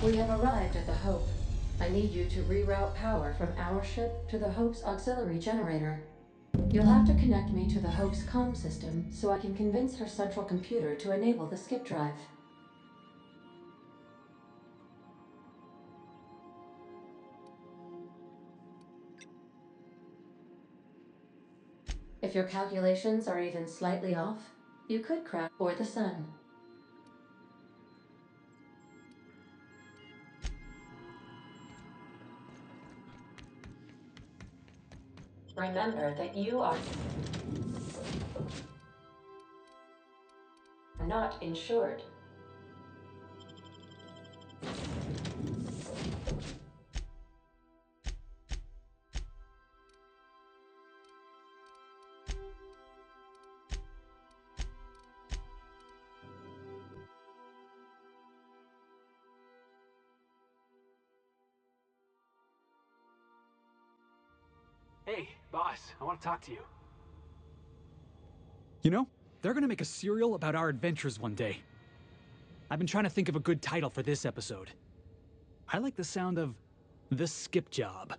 We have arrived at the Hope. I need you to reroute power from our ship to the Hope's auxiliary generator. You'll have to connect me to the Hope's comm system so I can convince her central computer to enable the skip drive. If your calculations are even slightly off, you could crash for the sun. Remember that you are not insured. Hey, boss, I want to talk to you. You know, they're gonna make a serial about our adventures one day. I've been trying to think of a good title for this episode. I like the sound of The Skip Job.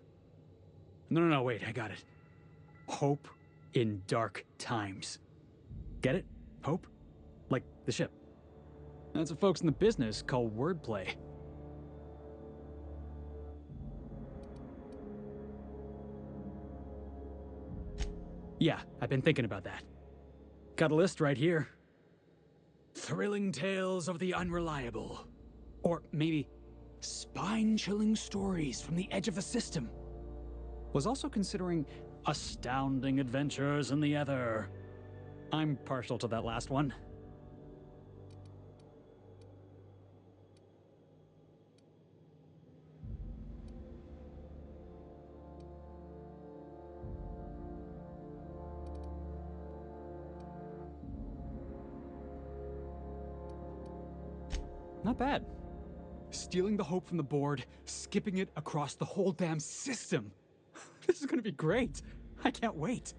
No, wait, I got it. Hope in Dark Times. Get it? Hope? Like the ship. That's what folks in the business call wordplay. Yeah, I've been thinking about that. Got a list right here. Thrilling tales of the unreliable. Or maybe spine-chilling stories from the edge of the system. Was also considering astounding adventures in the ether. I'm partial to that last one. Not bad. Stealing the hope from the board, skipping it across the whole damn system. This is gonna be great. I can't wait.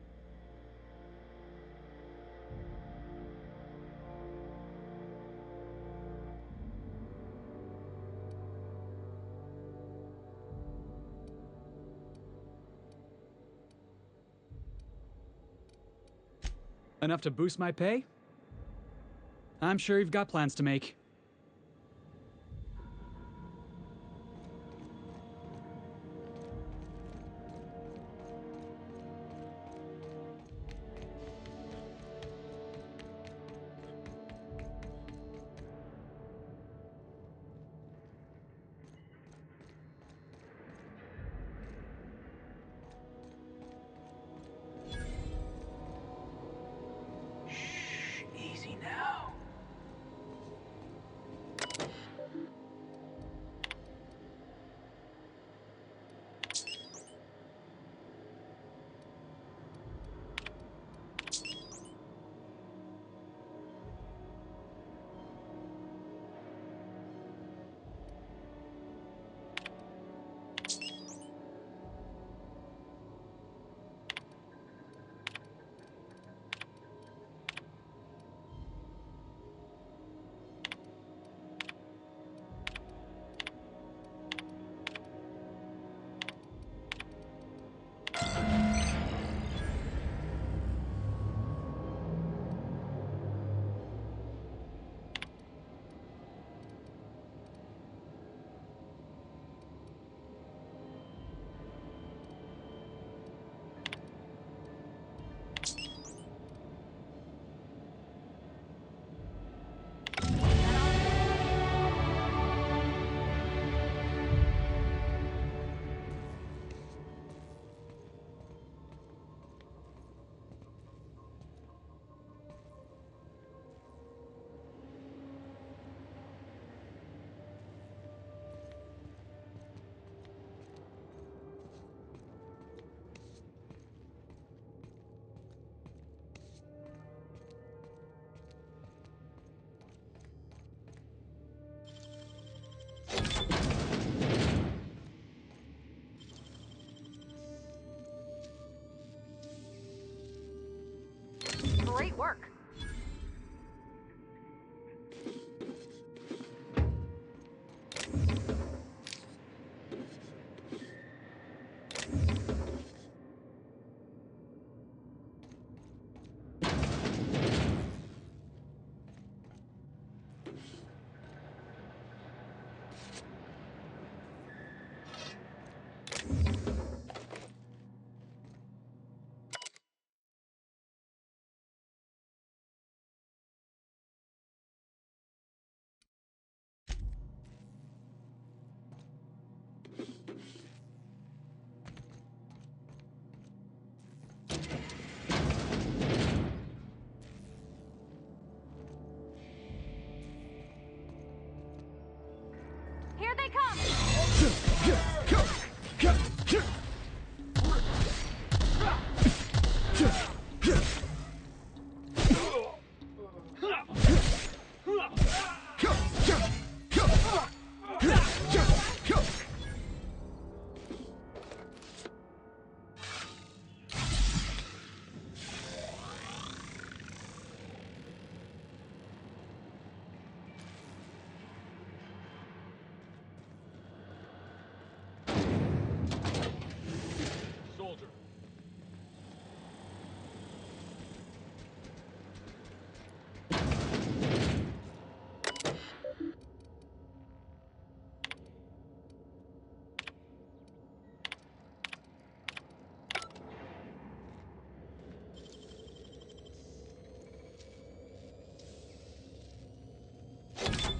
Enough to boost my pay? I'm sure you've got plans to make. Shh, easy now. Great work.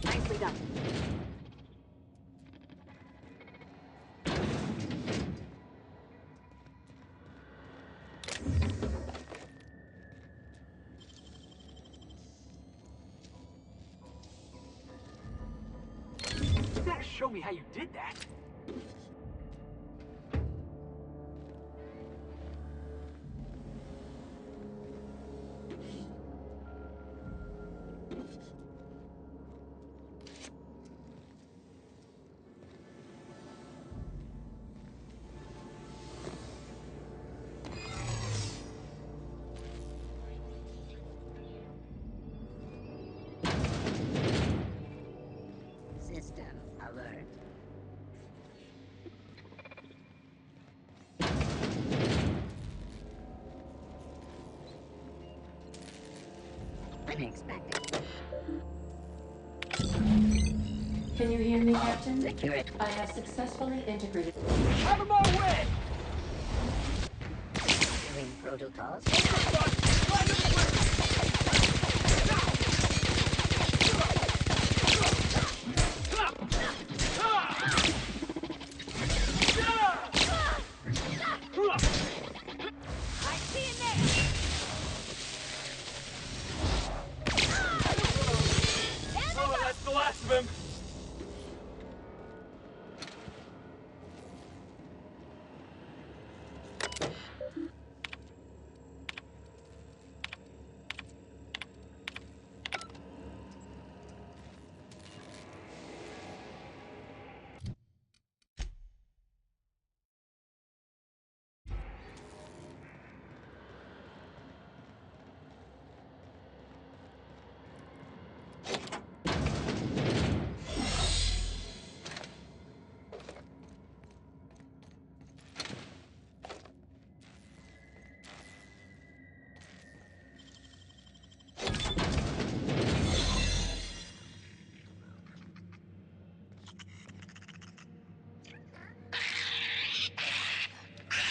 Nicely done. You gotta show me how you did that. System alert. Unexpected. Can you hear me, Captain? Security. I have successfully integrated. Out of my way! Doing protocols. Oh, that's the last of him.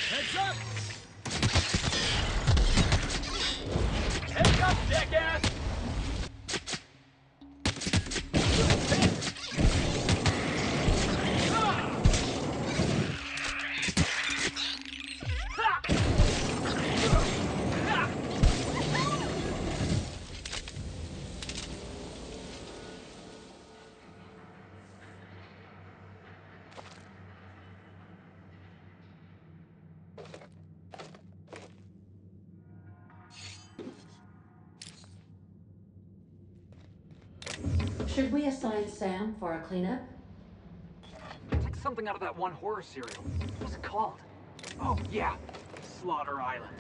Heads up! Heads up, jackass! Should we assign Sam for a cleanup? It's like something out of that one horror serial. What's it called? Oh, yeah. Slaughter Island.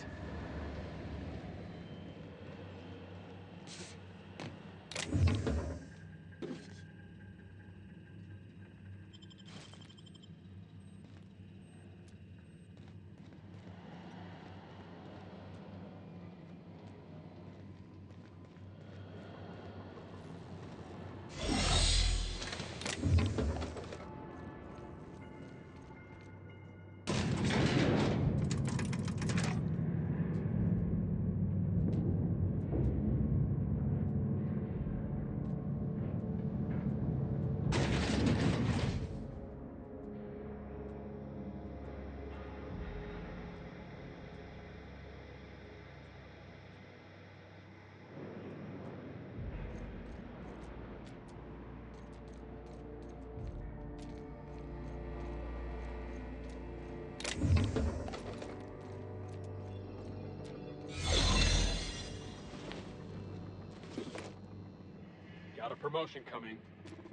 promotion coming.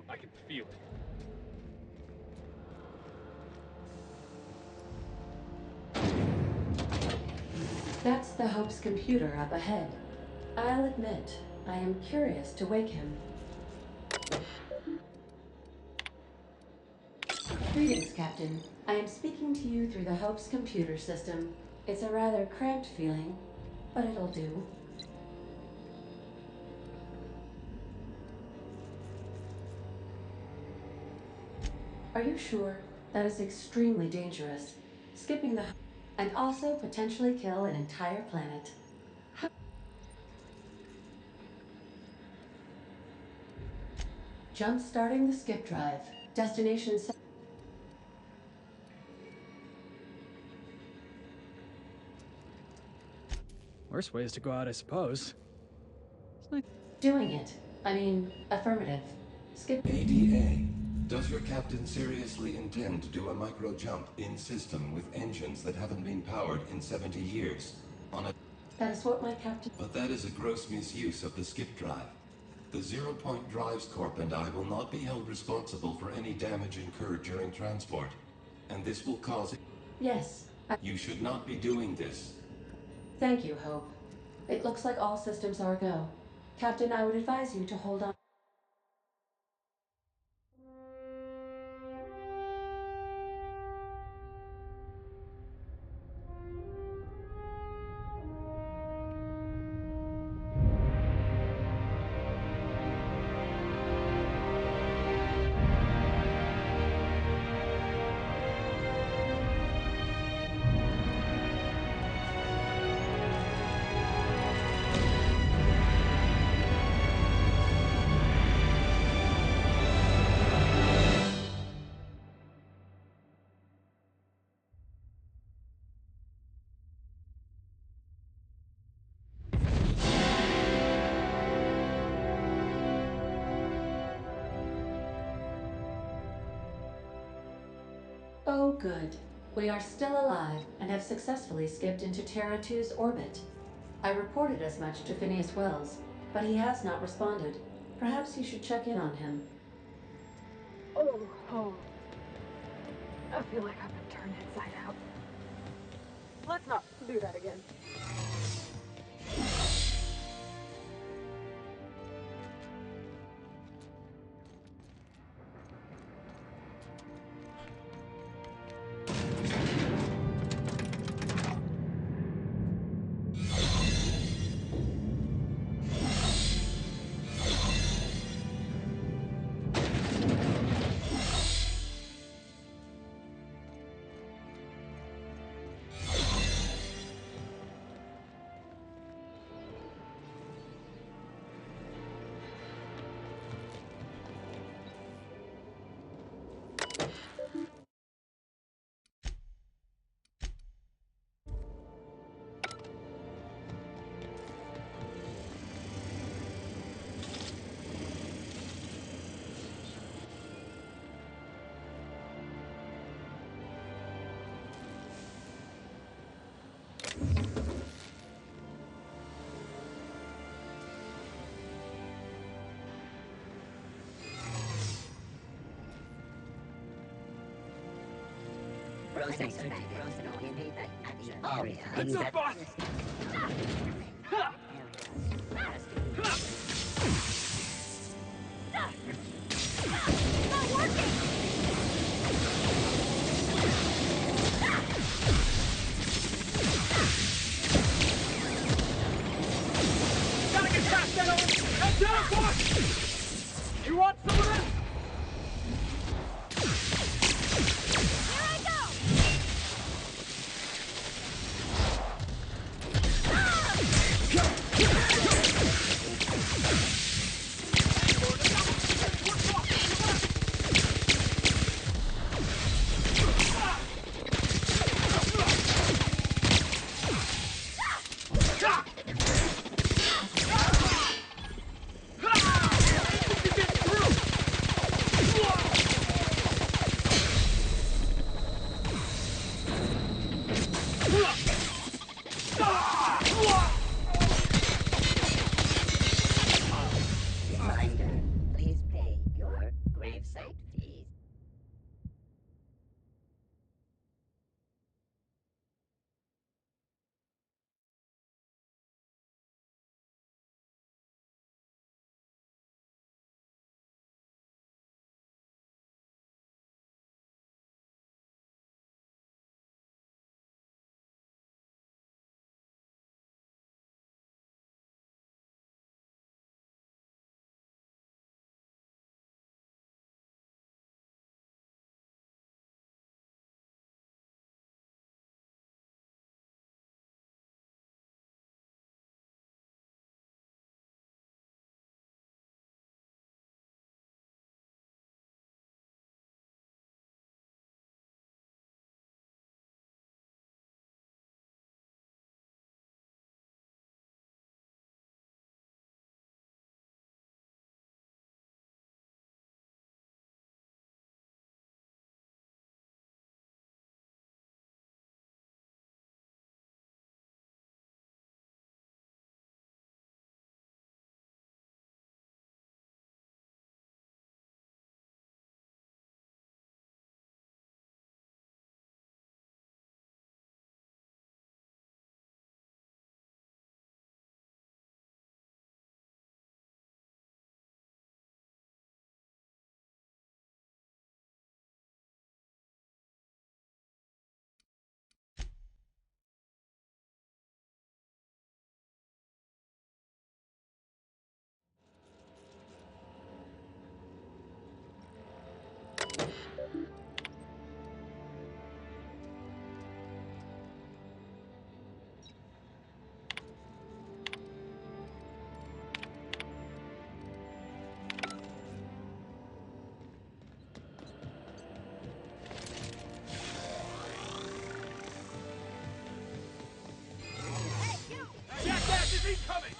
I can feel it. That's the Hope's computer up ahead. I'll admit, I am curious to wake him. Greetings, Captain. I am speaking to you through the Hope's computer system. It's a rather cramped feeling, but it'll do. Are you sure? That is extremely dangerous. Skipping the and also potentially kill an entire planet. Jump starting the skip drive. Destination set. Worst way is to go out, I suppose. It's nice. Doing it. I mean, affirmative. Skip. ADA, does your captain seriously intend to do a micro jump in system with engines that haven't been powered in 70 years? That is what my captain. But that is a gross misuse of the skip drive. The Zero Point Drives Corp and I will not be held responsible for any damage incurred during transport. And this will cause... Yes. You should not be doing this. Thank you, Hope. It looks like all systems are go. Captain, I would advise you to hold on. Oh, good. We are still alive and have successfully skipped into Terra 2's orbit. I reported as much to Phineas Wells, but he has not responded. Perhaps you should check in on him. Oh. I feel like I've been turned inside out. Let's not do that again. It's a bus! Gotta get past that old... That's down, boss! You want some of this? Incoming!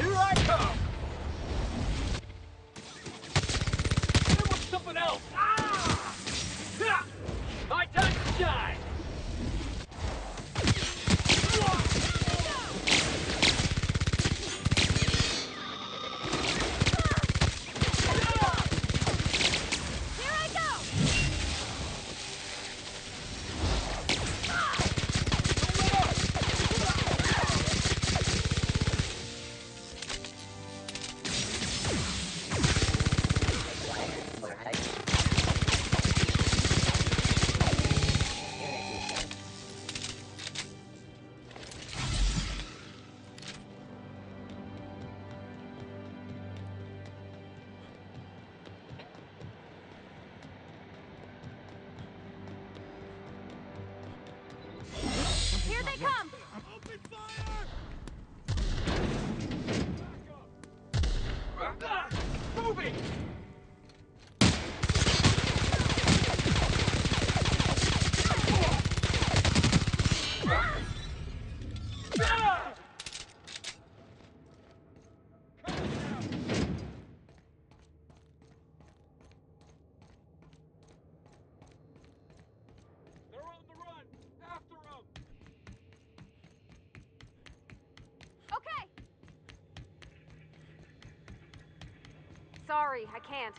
Here I come! There was something else! Ah! Ha! My time to shine! Here I go! More height. Unit reset. Here they come! Open fire! Moving! Ah! They're on the run! After them! Okay! Sorry, I can't.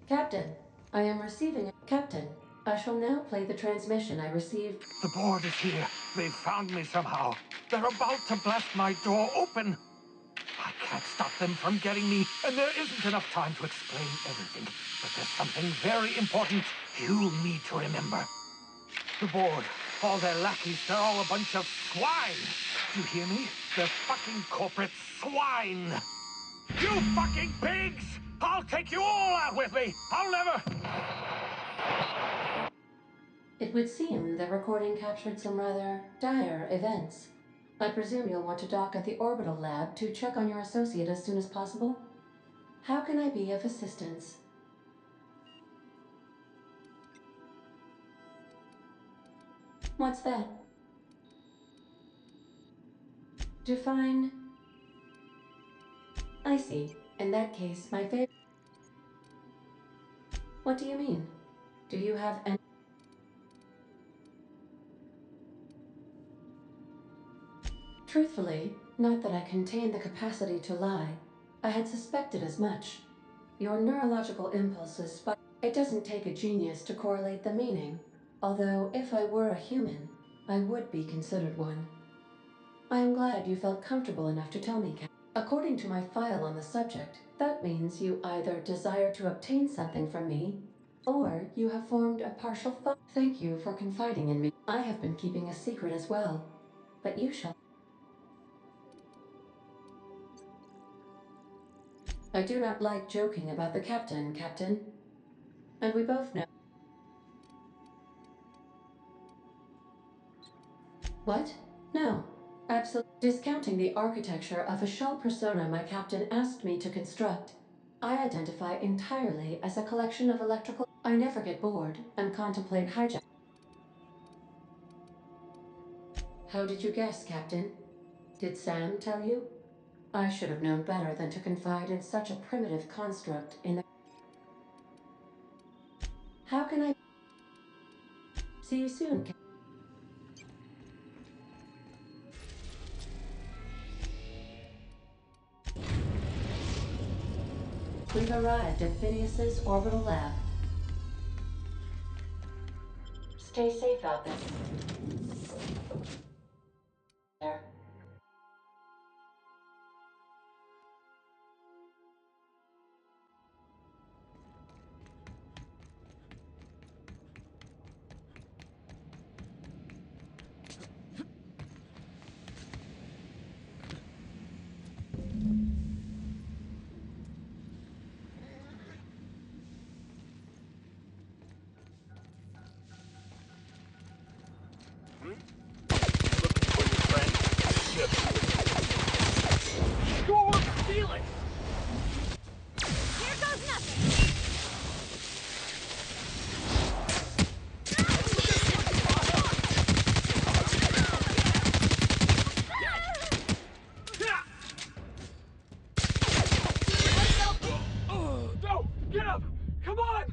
Captain, I am receiving a... Captain, I shall now play the transmission I received. The board is here. They've found me somehow. They're about to blast my door open. I can't stop them from getting me, and there isn't enough time to explain everything. But there's something very important you need to remember. The board, all their lackeys, they're all a bunch of swine. Do you hear me? They're fucking corporate swine. You fucking pigs! I'll take you all out with me! I'll never... It would seem the recording captured some rather dire events. I presume you'll want to dock at the orbital lab to check on your associate as soon as possible? How can I be of assistance? What's that? Define... I see. In that case, my favorite... What do you mean? Do you have any... Truthfully, not that I contain the capacity to lie. I had suspected as much. Your neurological impulses, but it doesn't take a genius to correlate the meaning. Although, if I were a human, I would be considered one. I am glad you felt comfortable enough to tell me, Cap. According to my file on the subject, that means you either desire to obtain something from me, or you have formed a partial thought. Thank you for confiding in me. I have been keeping a secret as well, but you shall. I do not like joking about the captain, Captain. And we both know. What? No. Absolutely. Discounting the architecture of a shell persona my captain asked me to construct, I identify entirely as a collection of electrical... I never get bored and contemplate hijack. How did you guess, Captain? Did Sam tell you? I should have known better than to confide in such a primitive construct in the... How can I... See you soon, Captain. We've arrived at Phineas's orbital lab. Stay safe out there. Get up! Come on!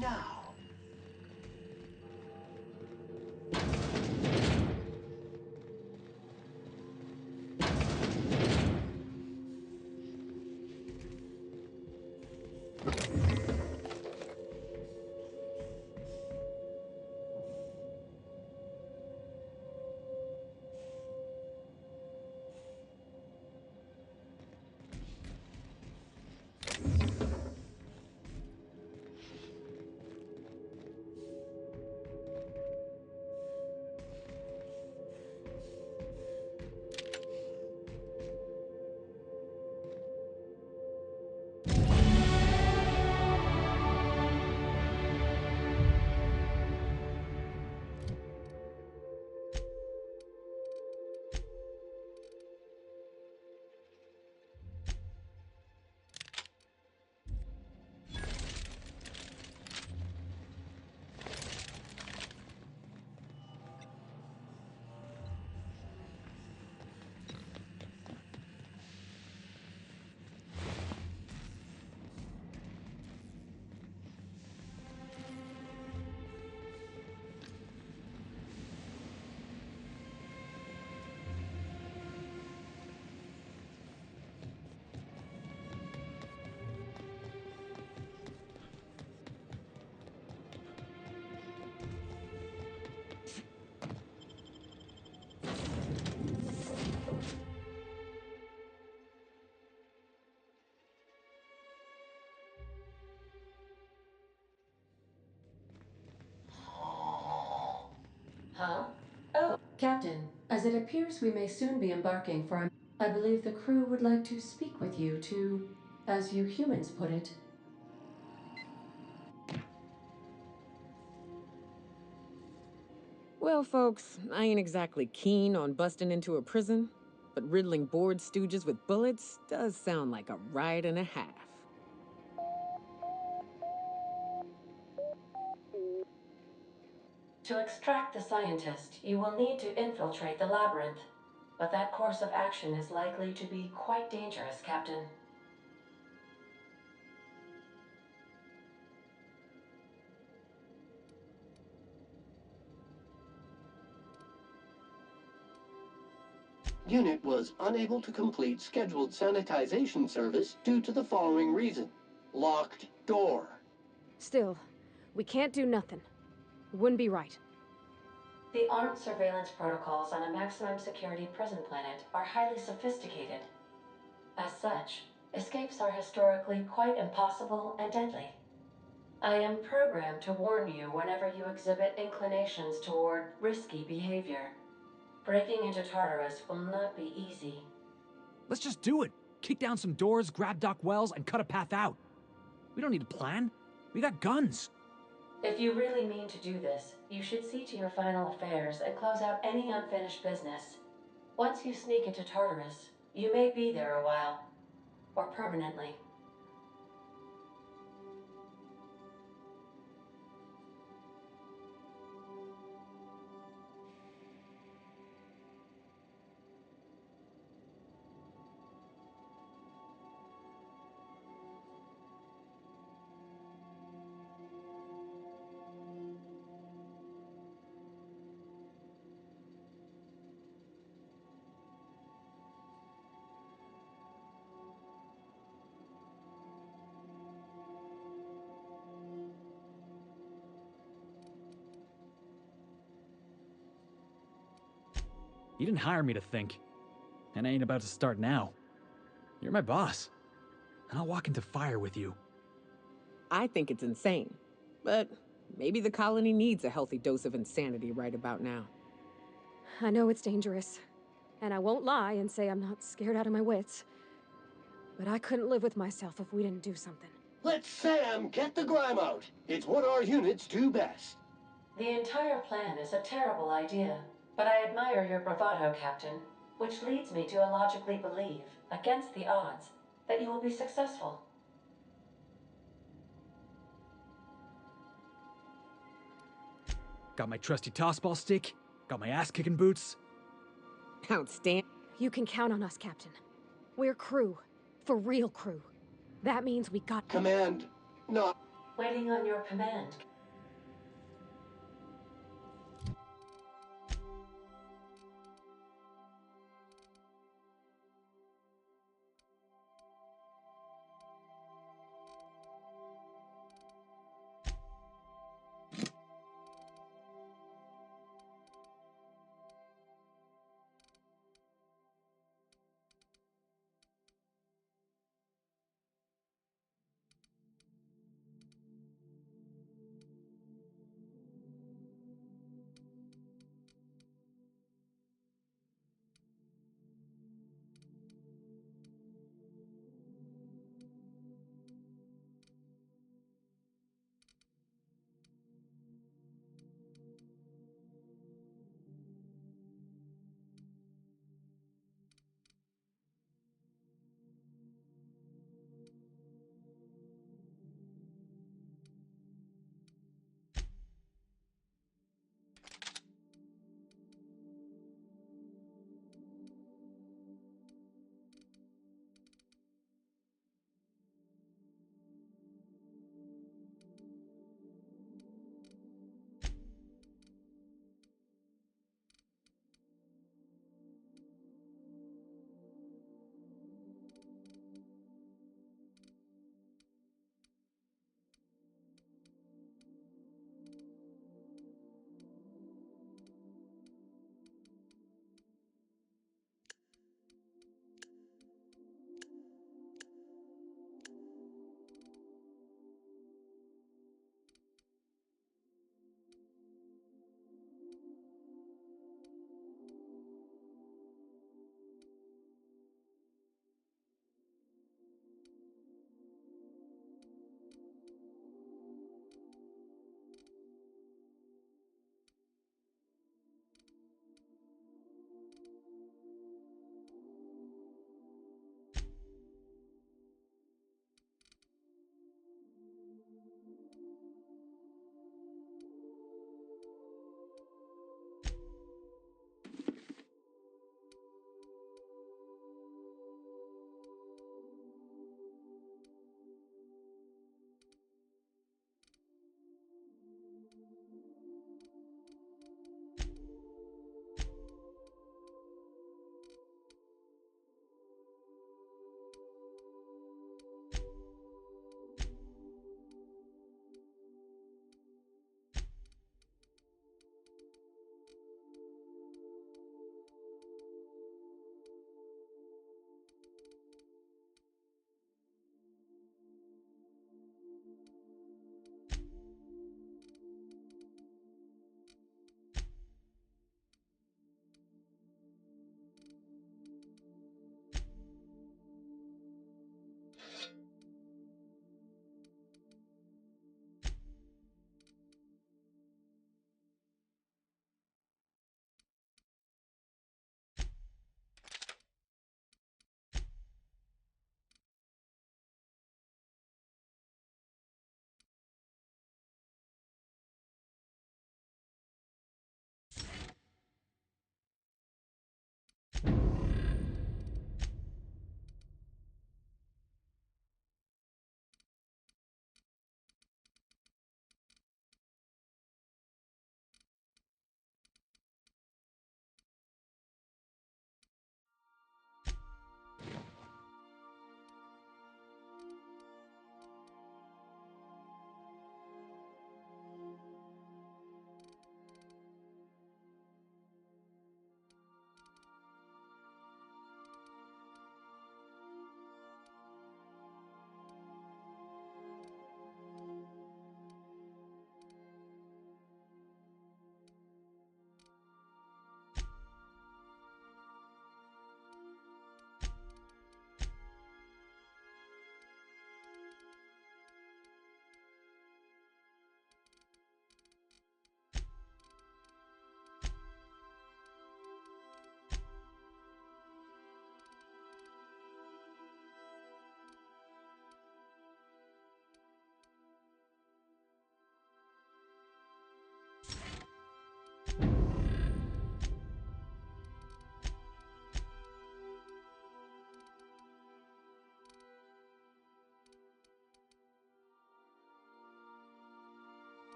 now. Huh? Oh, Captain, as it appears we may soon be embarking for a... I believe the crew would like to speak with you to, as you humans put it, Well, folks, I ain't exactly keen on busting into a prison, but riddling bored stooges with bullets does sound like a ride and a half. to extract the scientist, you will need to infiltrate the labyrinth. But that course of action is likely to be quite dangerous, Captain. Unit was unable to complete scheduled sanitization service due to the following reason. Locked door. Still, we can't do nothing. It wouldn't be right. The armed surveillance protocols on a maximum security prison planet are highly sophisticated. As such, escapes are historically quite impossible and deadly. I am programmed to warn you whenever you exhibit inclinations toward risky behavior. Breaking into Tartarus will not be easy. Let's just do it. Kick down some doors, grab Doc Wells, and cut a path out. We don't need a plan. We got guns. If you really mean to do this, you should see to your final affairs and close out any unfinished business. Once you sneak into Tartarus, you may be there a while. Or permanently. You didn't hire me to think. And I ain't about to start now. You're my boss. And I'll walk into fire with you. I think it's insane, but maybe the colony needs a healthy dose of insanity right about now. I know it's dangerous, and I won't lie and say I'm not scared out of my wits. But I couldn't live with myself if we didn't do something. Let Sam get the grime out. It's what our units do best. The entire plan is a terrible idea, but I admire your bravado, Captain, which leads me to illogically believe, against the odds, that you will be successful. Got my trusty tossball stick, got my ass-kicking boots. Outstanding. You can count on us, Captain. We're crew. For real crew. That means we got... Command, not... Waiting on your command.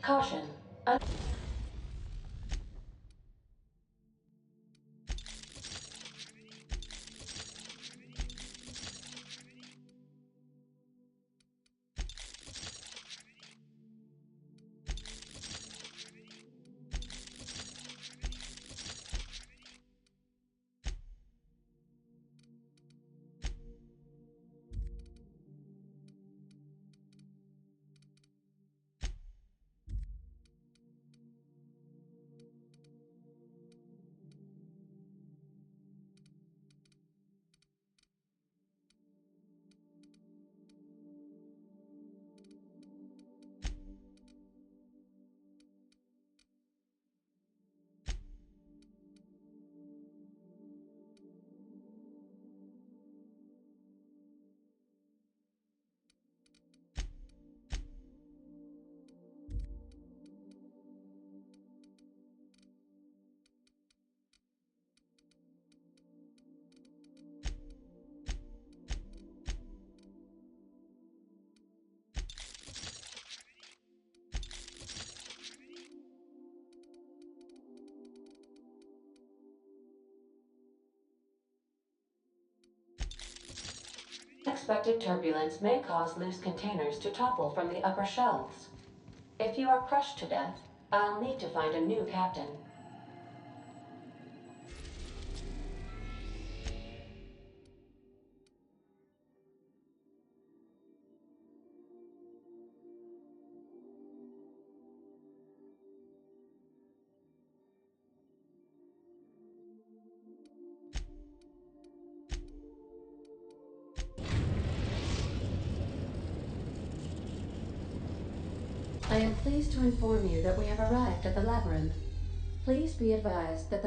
Caution. Unexpected turbulence may cause loose containers to topple from the upper shelves. If you are crushed to death, I'll need to find a new captain. I am pleased to inform you that we have arrived at the labyrinth. Please be advised that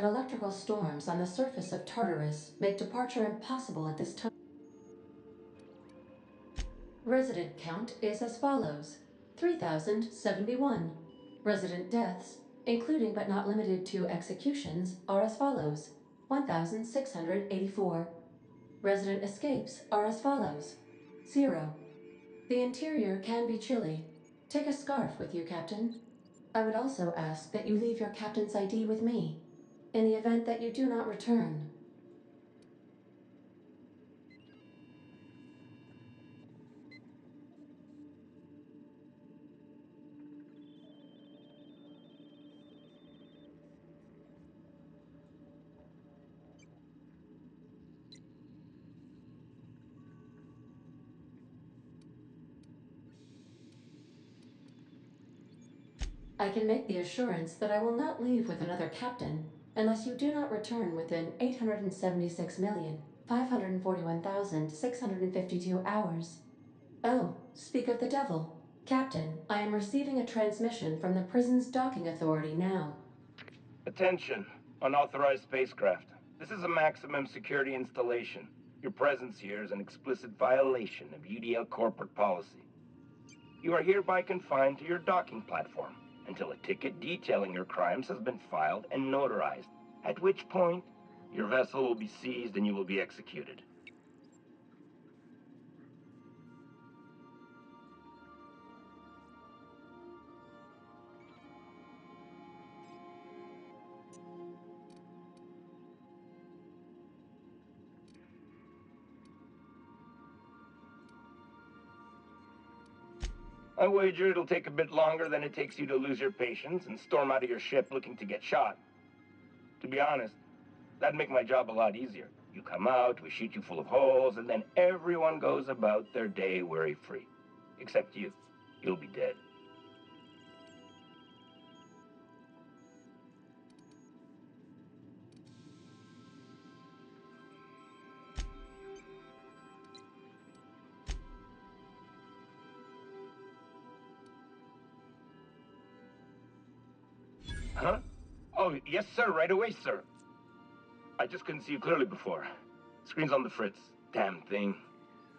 electrical storms on the surface of Tartarus make departure impossible at this time. Resident count is as follows: 3,071. Resident deaths, including but not limited to executions, are as follows: 1,684. Resident escapes are as follows: 0. The interior can be chilly. Take a scarf with you, Captain. I would also ask that you leave your captain's ID with me, in the event that you do not return. I can make the assurance that I will not leave with another captain unless you do not return within 876,541,652 hours. Oh, speak of the devil. Captain, I am receiving a transmission from the prison's docking authority now. Attention, unauthorized spacecraft. This is a maximum security installation. Your presence here is an explicit violation of UDL corporate policy. You are hereby confined to your docking platform until a ticket detailing your crimes has been filed and notarized, at which point your vessel will be seized and you will be executed. I wager it'll take a bit longer than it takes you to lose your patience and storm out of your ship looking to get shot. To be honest, that'd make my job a lot easier. You come out, we shoot you full of holes, and then everyone goes about their day worry-free. Except you. You'll be dead. Huh? Oh, yes, sir. Right away, sir. I just couldn't see you clearly before. Screen's on the fritz. Damn thing.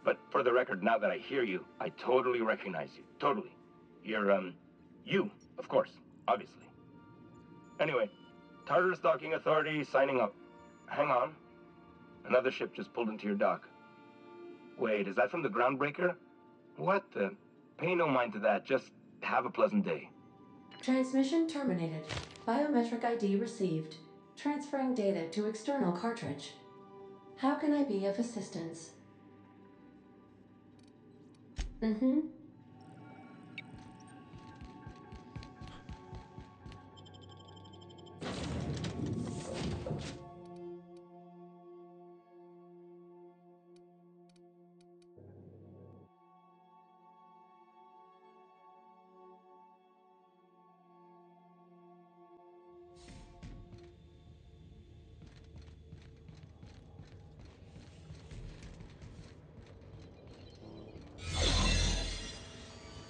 But for the record, now that I hear you, I totally recognize you. Totally. You're, you, of course. Obviously. Anyway, Tartarus Docking Authority signing up. Hang on. Another ship just pulled into your dock. Wait, is that from the Groundbreaker? What the? Pay no mind to that. Just Have a pleasant day. Transmission terminated. Biometric ID received. Transferring data to external cartridge. How can I be of assistance? Mm-hmm.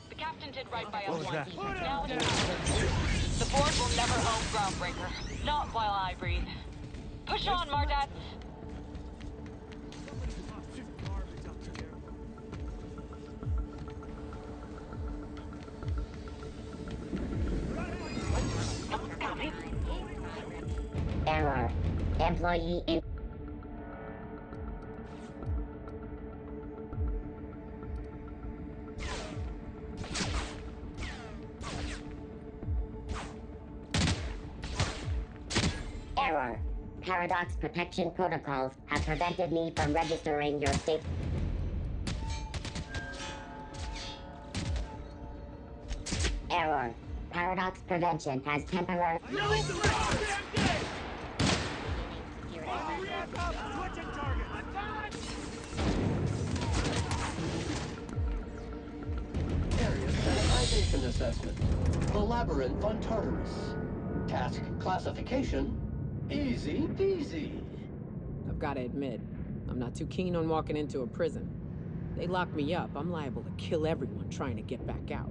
The captain did right by us once. Now it's time. The board will never own Groundbreaker. Not while I breathe. Push on, Mardat! Error. Employee in... Error. Paradox protection protocols have prevented me from registering your state. Error. Paradox prevention has temporary... Area sanitization assessment. The Labyrinth on Tartarus. Task classification. Easy peasy. I've got to admit, I'm not too keen on walking into a prison. They lock me up, I'm liable to kill everyone trying to get back out.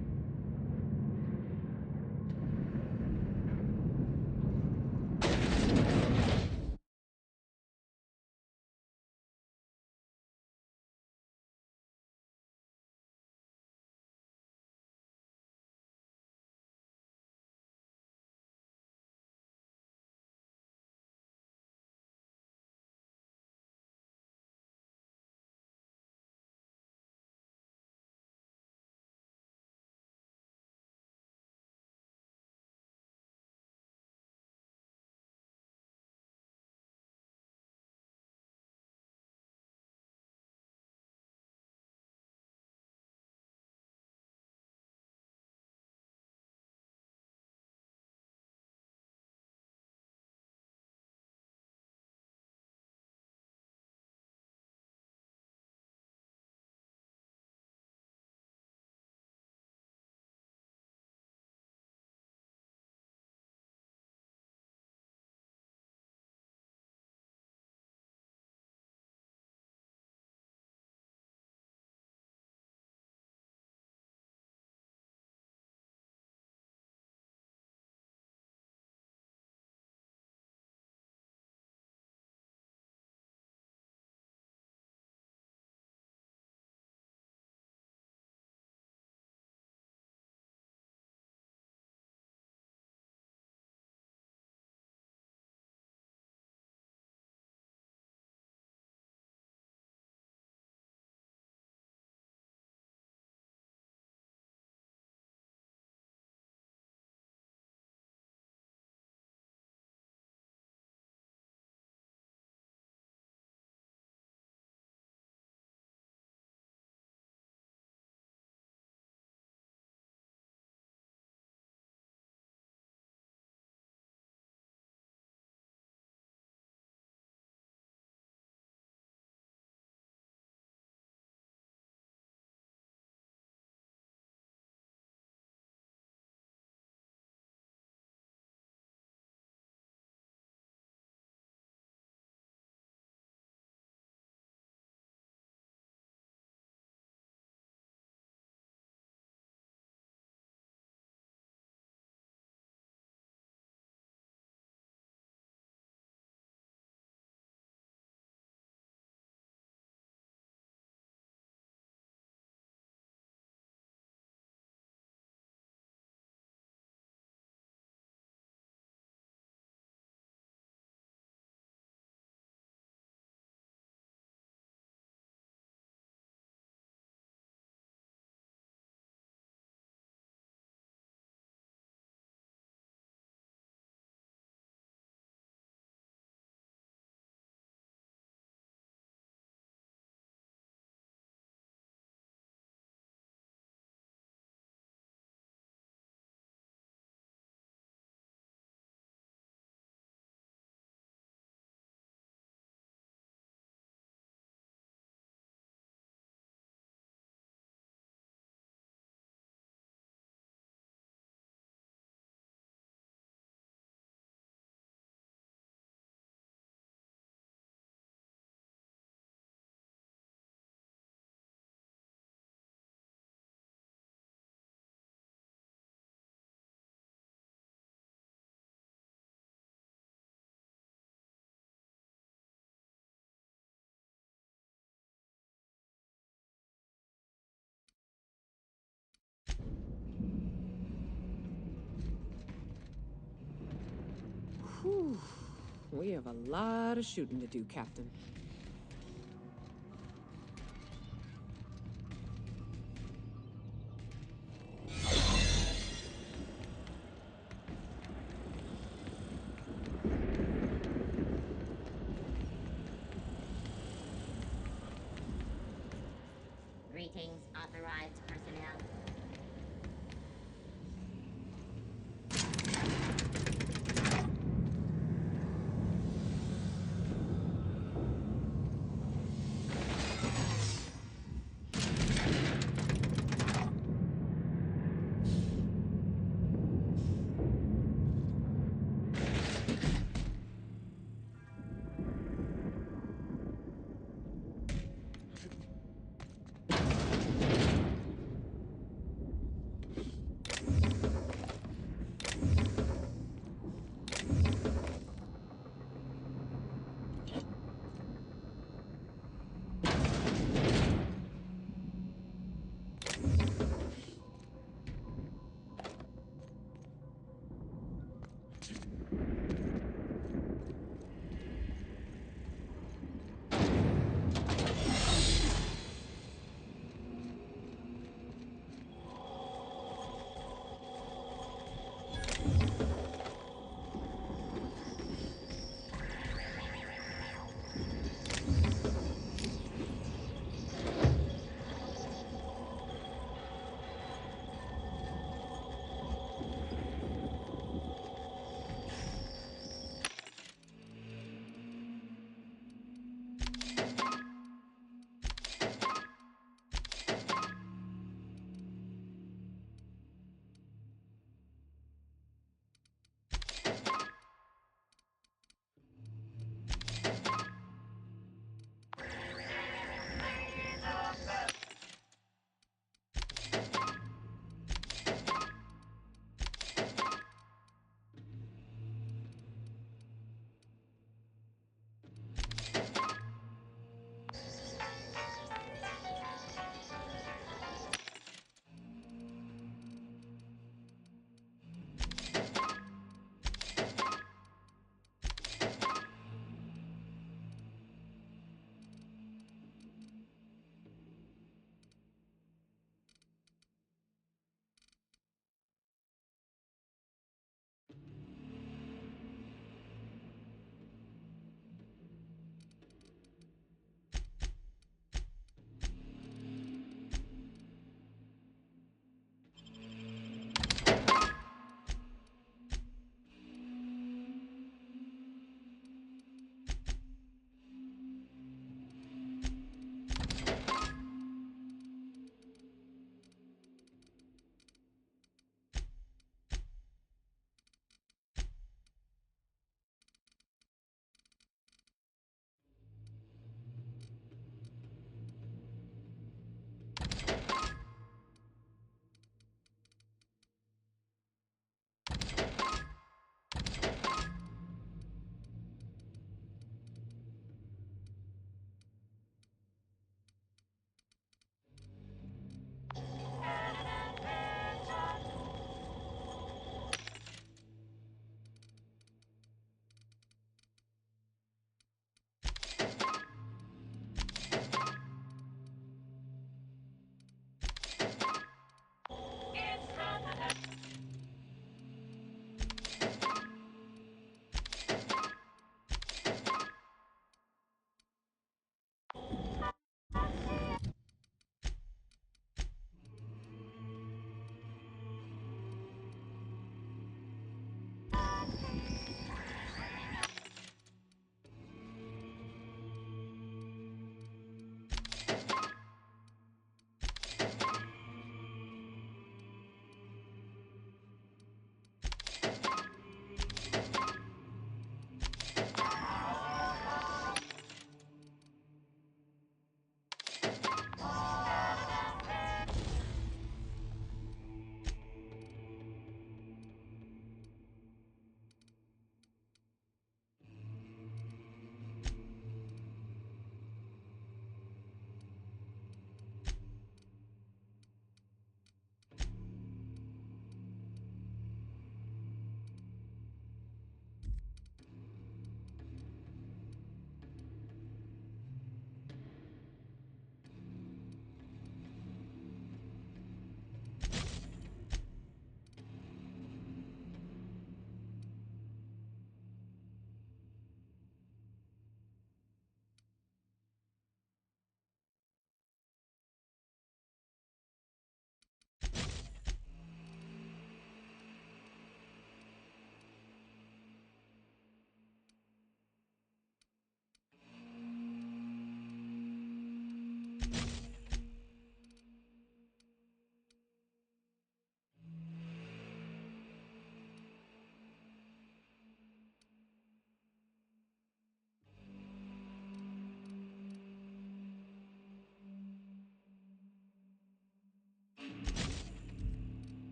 We have a lot of shooting to do, Captain. Greetings, authorized personnel.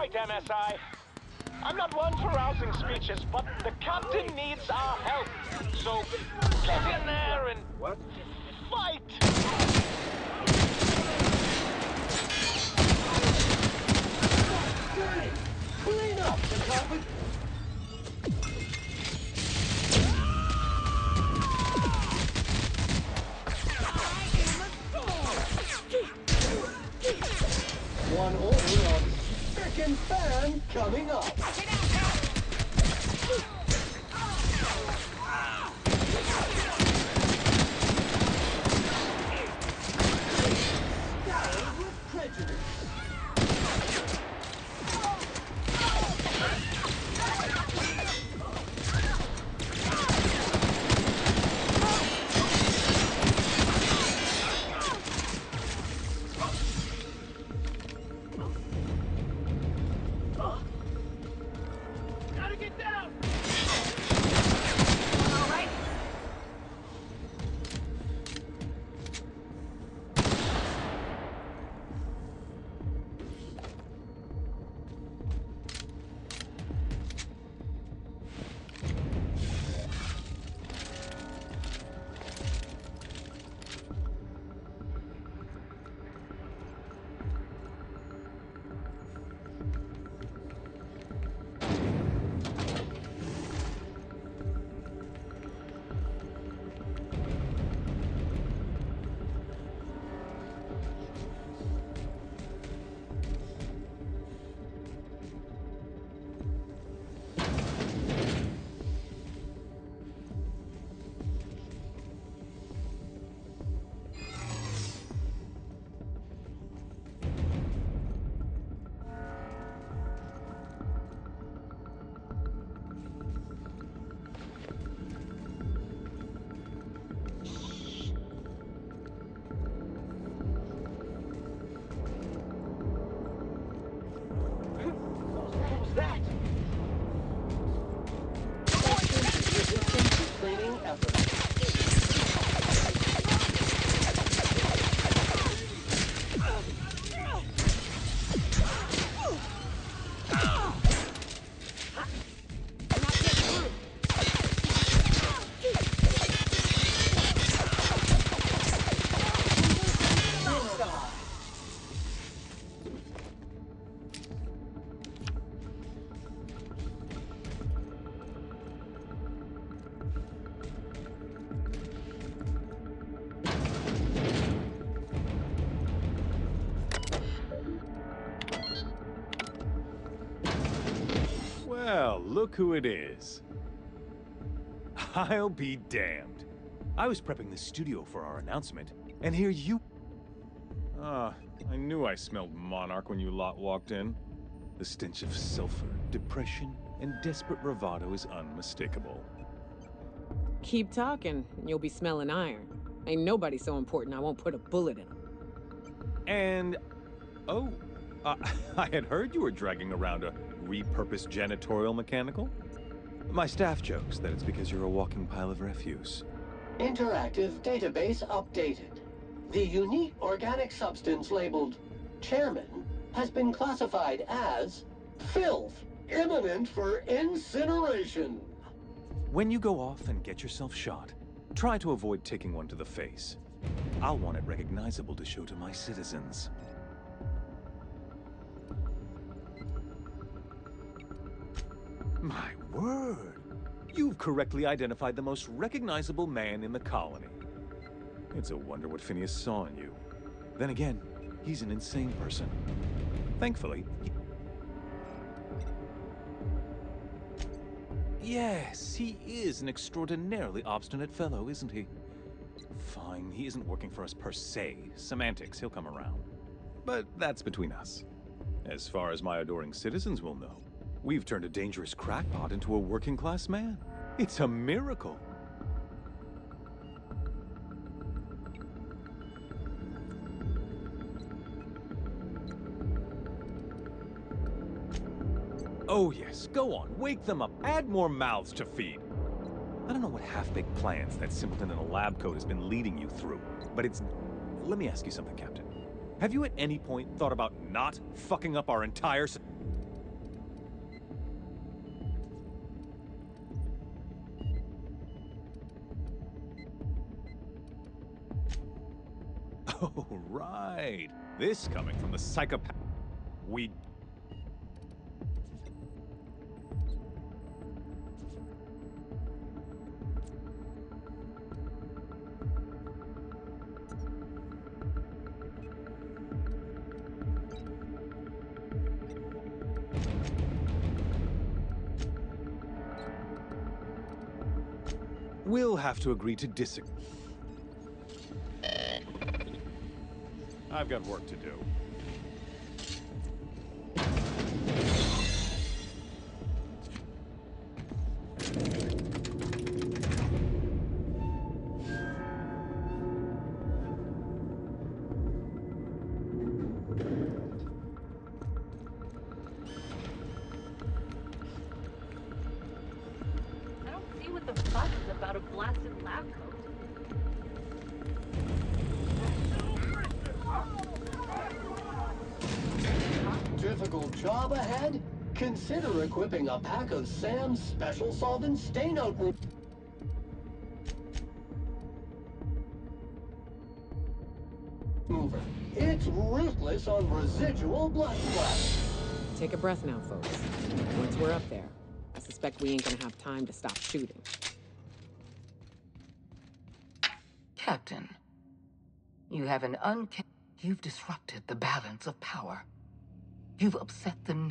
right, MSI. I'm not one for rousing speeches, but the captain needs our help. So get in there and fight! Clean up the carpet! One order of frickin' fan coming up. Scoured with prejudice. Gotta get down! All right? Training effort. Well, look who it is. I'll be damned. I was prepping the studio for our announcement, and here you... Ah, I knew I smelled Monarch when you lot walked in. The stench of sulfur, depression, and desperate bravado is unmistakable. Keep talking, and you'll be smelling iron. Ain't nobody so important I won't put a bullet in him. And... oh, I had heard you were dragging around a repurposed janitorial mechanical? My staff jokes that it's because you're a walking pile of refuse. Interactive database updated. The unique organic substance labeled Chairman has been classified as filth, imminent for incineration. When you go off and get yourself shot, try to avoid taking one to the face. I'll want it recognizable to show to my citizens. My word! You've correctly identified the most recognizable man in the colony. It's a wonder what Phineas saw in you. Then again, he's an insane person. Thankfully... Yes, he is an extraordinarily obstinate fellow, isn't he? Fine, he isn't working for us per se. Semantics, he'll come around. But that's between us. As far as my adoring citizens will know, we've turned a dangerous crackpot into a working-class man. It's a miracle. Oh yes, go on, wake them up, add more mouths to feed. I don't know what half-baked plans that simpleton in a lab coat has been leading you through, but it's... Let me ask you something, Captain. Have you at any point thought about not fucking up our entire... Oh, right. This coming from the psychopath. We... We'll have to agree to disagree. I've got work to do. I don't see what the fuss is about a blasted lab coat. Difficult job ahead? Consider equipping a pack of Sam's special solvent stain out remover. It's ruthless on residual blood splash. Take a breath now, folks. Once we're up there, I suspect we ain't gonna have time to stop shooting. Captain, you have an You've disrupted the balance of power. You've upset the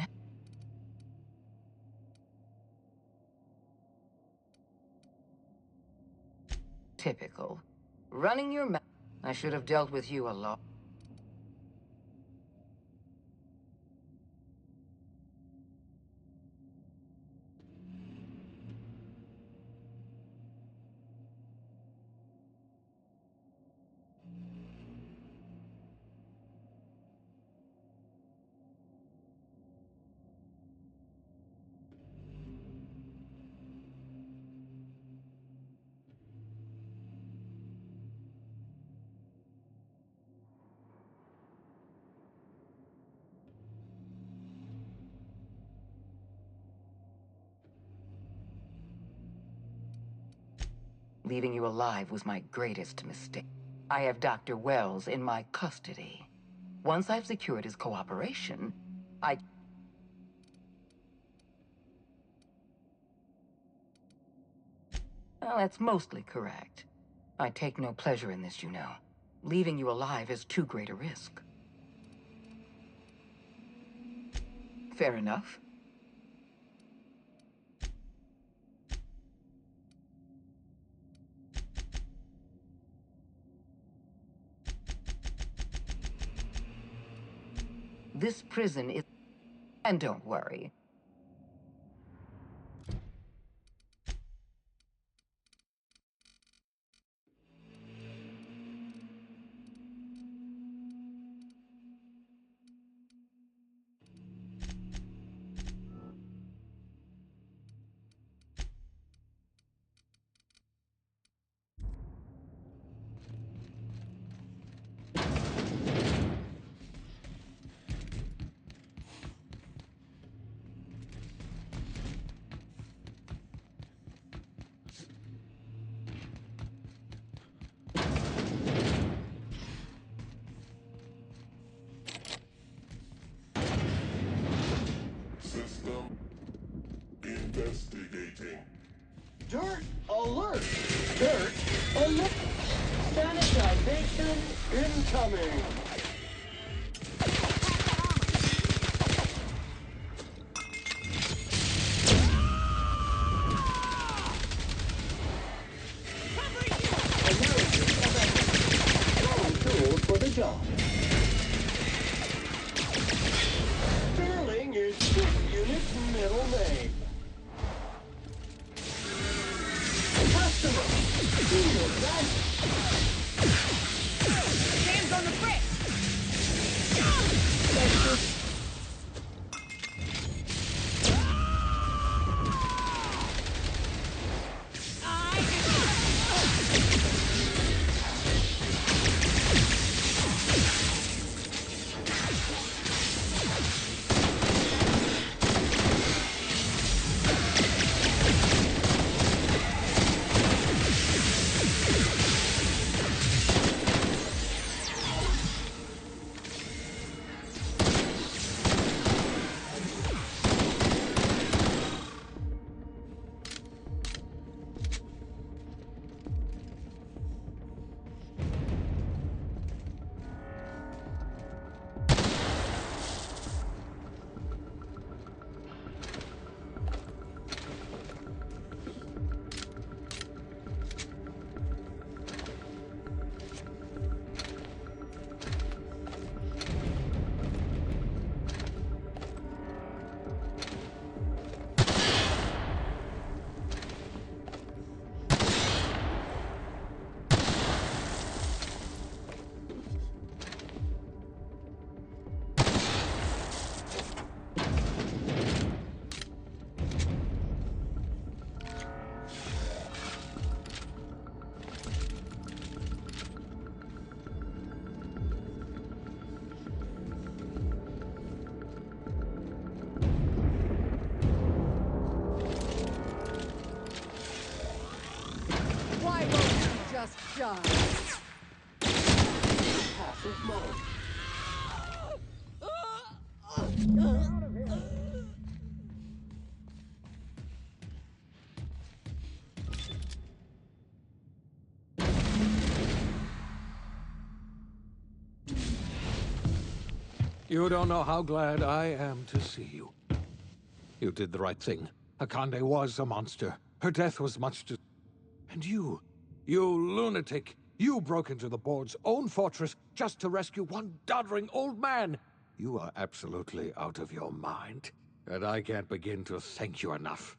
Typical. Running your mouth. I should have dealt with you a lot. Leaving you alive was my greatest mistake. I have Dr. Wells in my custody. Once I've secured his cooperation, Well, that's mostly correct. I take no pleasure in this, you know. Leaving you alive is too great a risk. Fair enough. This prison is... And don't worry. System investigating. Dirt alert! Dirt alert! Sanitization incoming! Analysis of evidence. Strong tools for the job. Sterling is this unit's middle name. Customer, do your best. Sam's on the brick! job. Passive mode. You don't know how glad I am to see you. You did the right thing. Akande was a monster. Her death was much too... And you lunatic, you broke into the board's own fortress just to rescue one doddering old man. You are absolutely out of your mind, and I can't begin to thank you enough.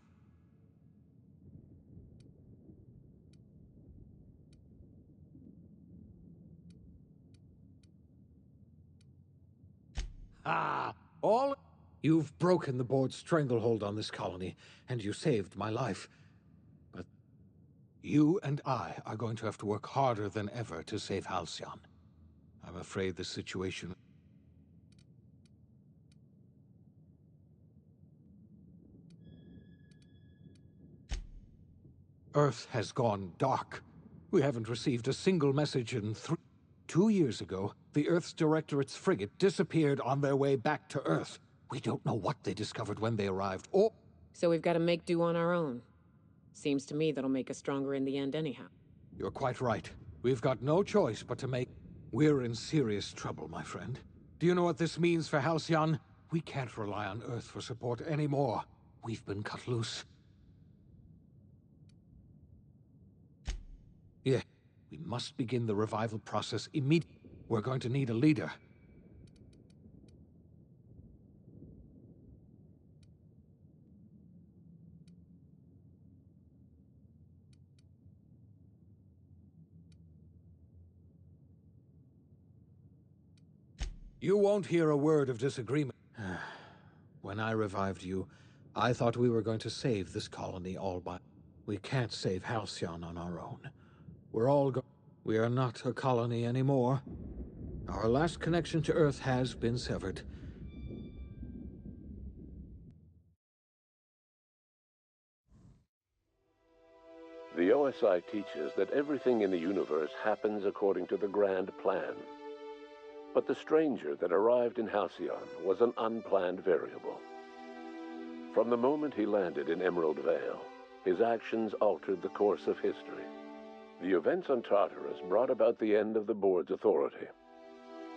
All... You've broken the board's stranglehold on this colony, and you saved my life. But you and I are going to have to work harder than ever to save Halcyon. I'm afraid the situation... Earth has gone dark. We haven't received a single message in 2 years ago, the Earth's Directorate's frigate disappeared on their way back to Earth. We don't know what they discovered when they arrived, or... So we've got to make do on our own. Seems to me that'll make us stronger in the end anyhow. You're quite right. We've got no choice but to make... We're in serious trouble, my friend. Do you know what this means for Halcyon? We can't rely on Earth for support anymore. We've been cut loose. Yeah, we must begin the revival process immediately. We're going to need a leader. You won't hear a word of disagreement. When I revived you, I thought we were going to save this colony all by... We can't save Halcyon on our own. We are not a colony anymore. Our last connection to Earth has been severed. The OSI teaches that everything in the universe happens according to the grand plan. But the stranger that arrived in Halcyon was an unplanned variable. From the moment he landed in Emerald Vale, his actions altered the course of history. The events on Tartarus brought about the end of the board's authority.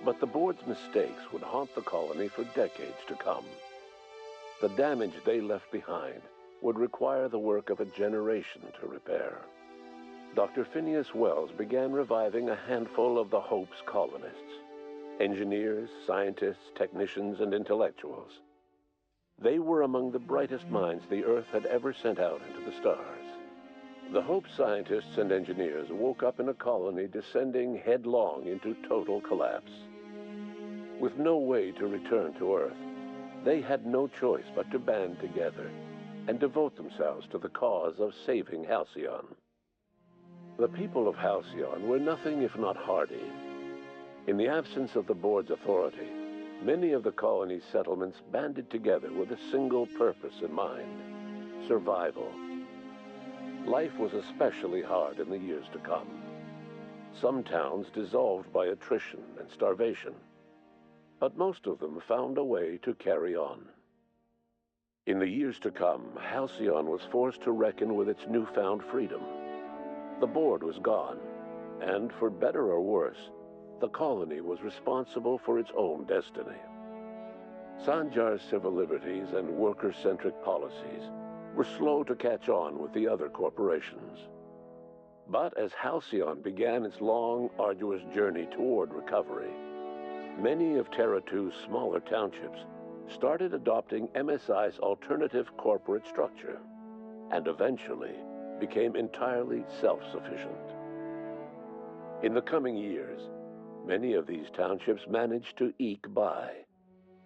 But the board's mistakes would haunt the colony for decades to come. The damage they left behind would require the work of a generation to repair. Dr. Phineas Wells began reviving a handful of the Hope's colonists. Engineers, scientists, technicians, and intellectuals. They were among the brightest minds the Earth had ever sent out into the stars. The Hope scientists and engineers woke up in a colony descending headlong into total collapse. With no way to return to Earth, they had no choice but to band together and devote themselves to the cause of saving Halcyon. The people of Halcyon were nothing if not hardy. In the absence of the board's authority, many of the colony's settlements banded together with a single purpose in mind: survival. Life was especially hard in the years to come. Some towns dissolved by attrition and starvation, but most of them found a way to carry on. In the years to come, Halcyon was forced to reckon with its newfound freedom. The board was gone, and for better or worse, the colony was responsible for its own destiny. Sanjar's civil liberties and worker-centric policies were slow to catch on with the other corporations. But as Halcyon began its long, arduous journey toward recovery, many of Terra 2's smaller townships started adopting MSI's alternative corporate structure, and eventually became entirely self-sufficient. In the coming years, many of these townships managed to eke by,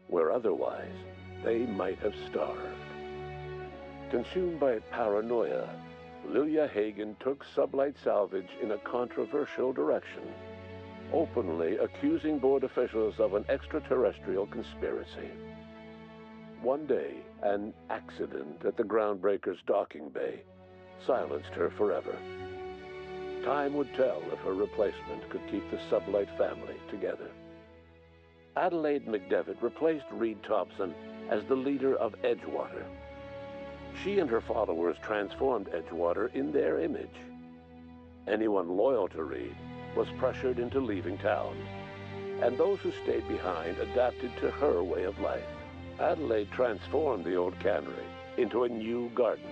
where otherwise they might have starved. Consumed by paranoia, Lilia Hagen took Sublight Salvage in a controversial direction, openly accusing board officials of an extraterrestrial conspiracy. One day, an accident at the Groundbreaker's docking bay silenced her forever. time would tell if her replacement could keep the Sublight family together. Adelaide McDevitt replaced Reed Thompson as the leader of Edgewater. She and her followers transformed Edgewater in their image. Anyone loyal to Reed was pressured into leaving town, and those who stayed behind adapted to her way of life. Adelaide transformed the old cannery into a new garden.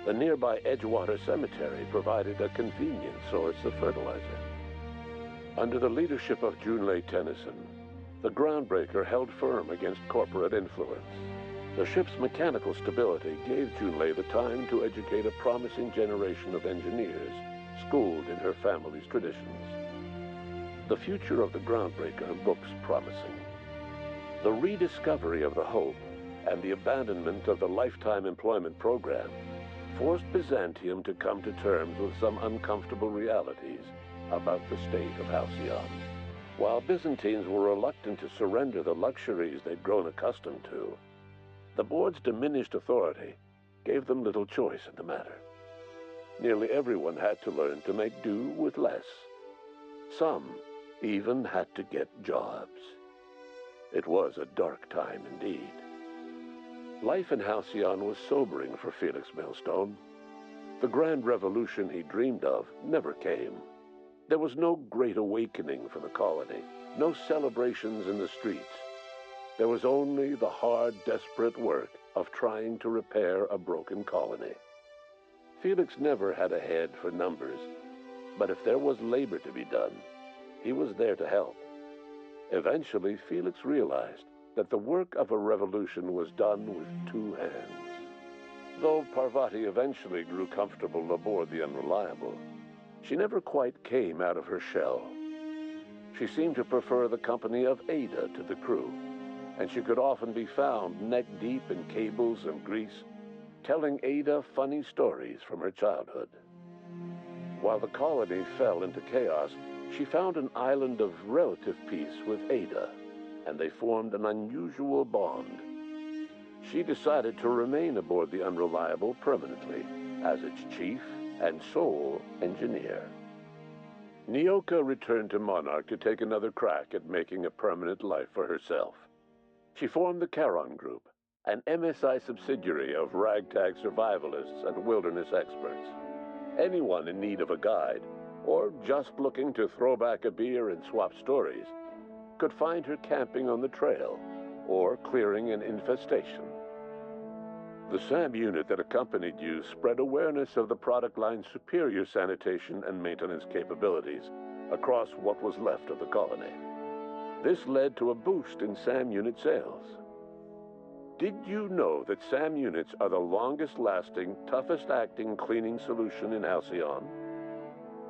The nearby Edgewater Cemetery provided a convenient source of fertilizer. Under the leadership of Junlei Tennyson, the Groundbreaker held firm against corporate influence. The ship's mechanical stability gave Junlei the time to educate a promising generation of engineers schooled in her family's traditions. The future of the Groundbreaker looks promising. The rediscovery of the Hope and the abandonment of the lifetime employment program forced Byzantium to come to terms with some uncomfortable realities about the state of Halcyon. While Byzantines were reluctant to surrender the luxuries they'd grown accustomed to, the board's diminished authority gave them little choice in the matter. Nearly everyone had to learn to make do with less. Some even had to get jobs. It was a dark time indeed. Life in Halcyon was sobering for Felix Millstone. The grand revolution he dreamed of never came. There was no great awakening for the colony, no celebrations in the streets. There was only the hard, desperate work of trying to repair a broken colony. Felix never had a head for numbers, but if there was labor to be done, he was there to help. Eventually, Felix realized that the work of a revolution was done with two hands. Though Parvati eventually grew comfortable aboard the Unreliable, she never quite came out of her shell. She seemed to prefer the company of Ada to the crew, and she could often be found neck-deep in cables and grease, telling Ada funny stories from her childhood. While the colony fell into chaos, she found an island of relative peace with Ada, and they formed an unusual bond. She decided to remain aboard the Unreliable permanently as its chief and sole engineer. Nyoka returned to Monarch to take another crack at making a permanent life for herself. She formed the Charon Group, an MSI subsidiary of ragtag survivalists and wilderness experts. Anyone in need of a guide, or just looking to throw back a beer and swap stories, could find her camping on the trail or clearing an infestation. The SAM unit that accompanied you spread awareness of the product line's superior sanitation and maintenance capabilities across what was left of the colony. This led to a boost in SAM unit sales. Did you know that SAM units are the longest-lasting, toughest-acting cleaning solution in Halcyon?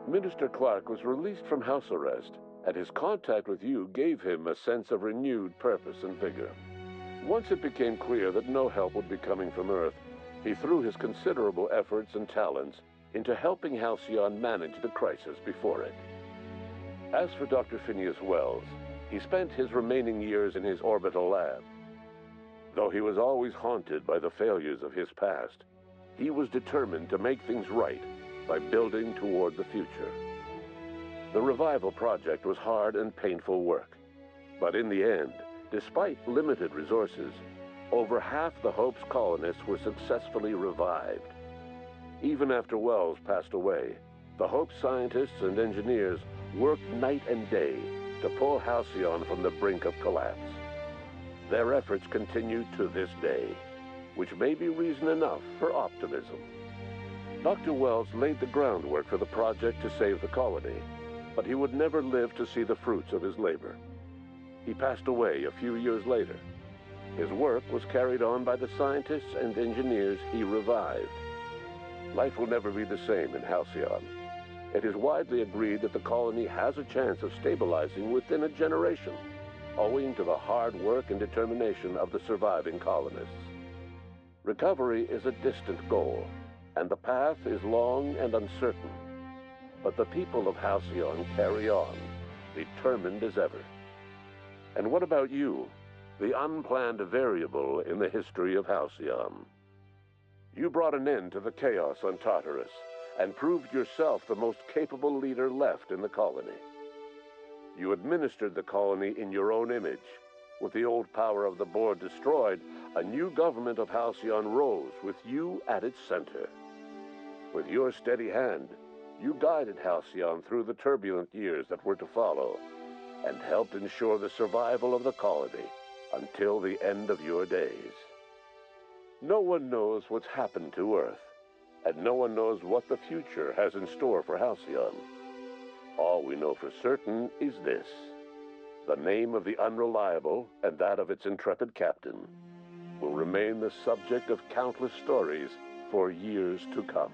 Minister Clark was released from house arrest, and his contact with you gave him a sense of renewed purpose and vigor. Once it became clear that no help would be coming from Earth, he threw his considerable efforts and talents into helping Halcyon manage the crisis before it. As for Dr. Phineas Wells, he spent his remaining years in his orbital lab. Though he was always haunted by the failures of his past, he was determined to make things right by building toward the future. The revival project was hard and painful work, but in the end, despite limited resources, over half the Hope's colonists were successfully revived. Even after Wells passed away, the Hope scientists and engineers worked night and day to pull Halcyon from the brink of collapse. Their efforts continue to this day, which may be reason enough for optimism. Dr. Wells laid the groundwork for the project to save the colony, but he would never live to see the fruits of his labor. He passed away a few years later. His work was carried on by the scientists and engineers he revived. Life will never be the same in Halcyon. It is widely agreed that the colony has a chance of stabilizing within a generation, owing to the hard work and determination of the surviving colonists. Recovery is a distant goal, and the path is long and uncertain. But the people of Halcyon carry on, determined as ever. And what about you, the unplanned variable in the history of Halcyon? You brought an end to the chaos on Tartarus, and proved yourself the most capable leader left in the colony. You administered the colony in your own image. With the old power of the board destroyed, a new government of Halcyon rose with you at its center. With your steady hand, you guided Halcyon through the turbulent years that were to follow, and helped ensure the survival of the colony until the end of your days. No one knows what's happened to Earth, and no one knows what the future has in store for Halcyon. All we know for certain is this: the name of the Unreliable and that of its intrepid captain will remain the subject of countless stories for years to come.